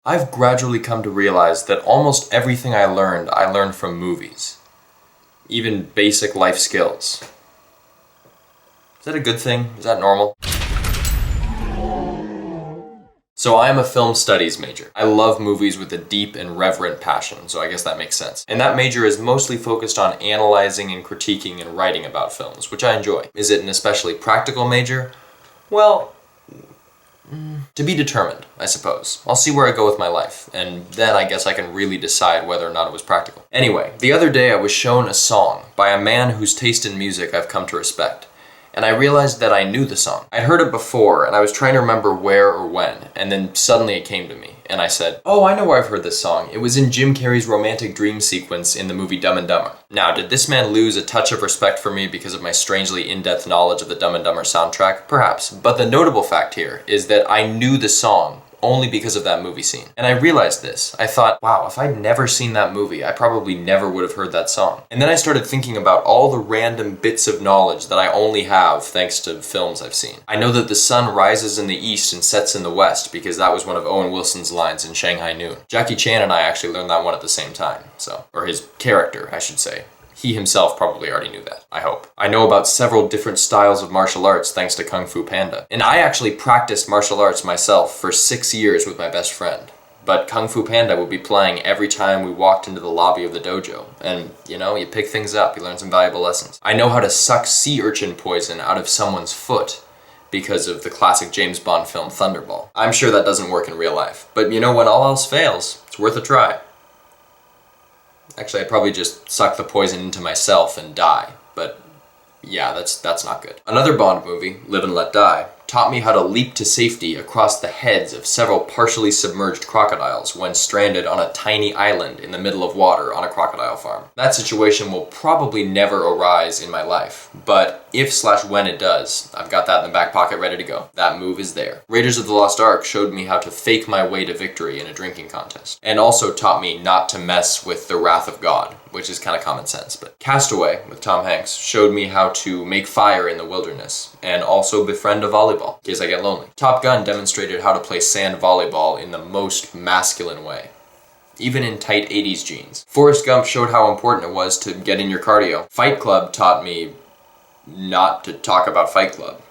I've gradually come to realize that almost everything I learned from movies. Even basic life skills. Is that a good thing? Is that normal? So I am a film studies major. I love movies with a deep and reverent passion, so I guess that makes sense. And that major is mostly focused on analyzing and critiquing and writing about films, which I enjoy. Is it an especially practical major? Well, to be determined, I suppose. I'll see where I go with my life, and then I guess I can really decide whether or not it was practical. Anyway, the other day I was shown a song by a man whose taste in music I've come to respect. And I realized that I knew the song. I'd heard it before, and I was trying to remember where or when, and then suddenly it came to me, and I said, oh, I know where I've heard this song. It was in Jim Carrey's romantic dream sequence in the movie Dumb and Dumber. Now, did this man lose a touch of respect for me because of my strangely in-depth knowledge of the Dumb and Dumber soundtrack? Perhaps. But the notable fact here is that I knew the song only because of that movie scene. And I realized this. I thought, wow, if I'd never seen that movie, I probably never would have heard that song. And then I started thinking about all the random bits of knowledge that I only have thanks to films I've seen. I know that the sun rises in the east and sets in the west because that was one of Owen Wilson's lines in Shanghai Noon. Jackie Chan and I actually learned that one at the same time, or his character, I should say. He himself probably already knew that, I hope. I know about several different styles of martial arts thanks to Kung Fu Panda. And I actually practiced martial arts myself for 6 years with my best friend. But Kung Fu Panda would be playing every time we walked into the lobby of the dojo. And, you pick things up, you learn some valuable lessons. I know how to suck sea urchin poison out of someone's foot because of the classic James Bond film Thunderball. I'm sure that doesn't work in real life. But when all else fails, it's worth a try. Actually, I'd probably just suck the poison into myself and die, but yeah, that's not good. Another Bond movie, Live and Let Die, taught me how to leap to safety across the heads of several partially submerged crocodiles when stranded on a tiny island in the middle of water on a crocodile farm. That situation will probably never arise in my life, but if/when it does, I've got that in the back pocket ready to go. That move is there. Raiders of the Lost Ark showed me how to fake my way to victory in a drinking contest, and also taught me not to mess with the wrath of God, which is kind of common sense. But Castaway, with Tom Hanks, showed me how to make fire in the wilderness, and also befriend a volleyball, in case I get lonely. Top Gun demonstrated how to play sand volleyball in the most masculine way, even in tight 80s jeans. Forrest Gump showed how important it was to get in your cardio. Fight Club taught me not to talk about Fight Club,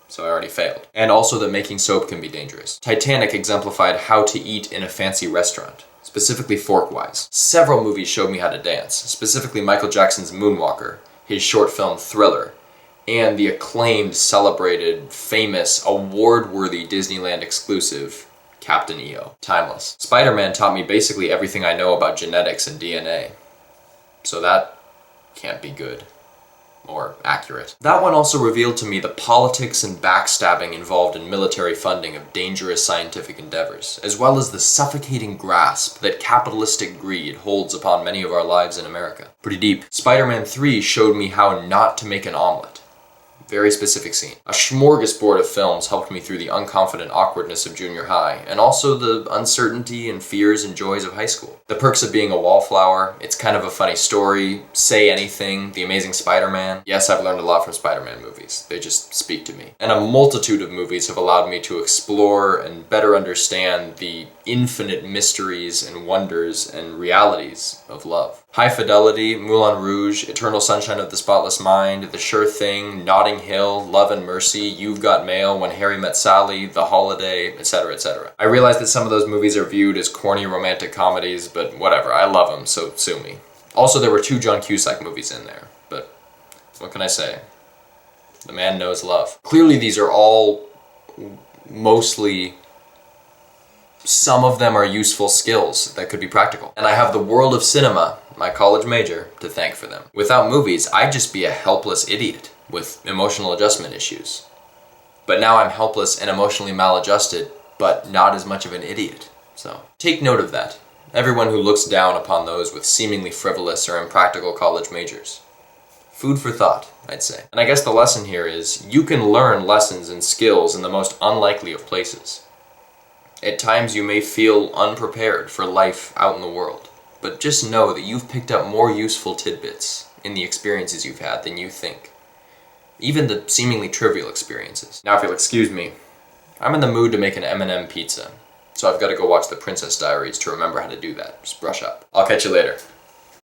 so I already failed. And also that making soap can be dangerous. Titanic exemplified how to eat in a fancy restaurant, specifically fork-wise. Several movies showed me how to dance, specifically Michael Jackson's Moonwalker, his short film Thriller, and the acclaimed, celebrated, famous, award-worthy Disneyland exclusive Captain EO. Timeless. Spider-Man taught me basically everything I know about genetics and DNA. So that can't be good. Or accurate. That one also revealed to me the politics and backstabbing involved in military funding of dangerous scientific endeavors, as well as the suffocating grasp that capitalistic greed holds upon many of our lives in America. Pretty deep. Spider-Man 3 showed me how not to make an omelet. Very specific scene. A smorgasbord of films helped me through the unconfident awkwardness of junior high, and also the uncertainty and fears and joys of high school. The Perks of Being a Wallflower, It's Kind of a Funny Story, Say Anything, The Amazing Spider-Man. Yes, I've learned a lot from Spider-Man movies. They just speak to me. And a multitude of movies have allowed me to explore and better understand the infinite mysteries and wonders and realities of love. High Fidelity, Moulin Rouge, Eternal Sunshine of the Spotless Mind, The Sure Thing, Notting Hill, Love and Mercy, You've Got Mail, When Harry Met Sally, The Holiday, etc., etc. I realize that some of those movies are viewed as corny romantic comedies, but whatever, I love them, so sue me. Also, there were 2 John Cusack movies in there, but what can I say? The man knows love. Clearly these are all mostly... Some of them are useful skills that could be practical. And I have the world of cinema, my college major, to thank for them. Without movies, I'd just be a helpless idiot with emotional adjustment issues. But now I'm helpless and emotionally maladjusted, but not as much of an idiot. So, take note of that. Everyone who looks down upon those with seemingly frivolous or impractical college majors. Food for thought, I'd say. And I guess the lesson here is, you can learn lessons and skills in the most unlikely of places. At times you may feel unprepared for life out in the world, but just know that you've picked up more useful tidbits in the experiences you've had than you think. Even the seemingly trivial experiences. Now if you'll excuse me, I'm in the mood to make an M&M pizza. So I've got to go watch The Princess Diaries to remember how to do that. Just brush up. I'll catch you later.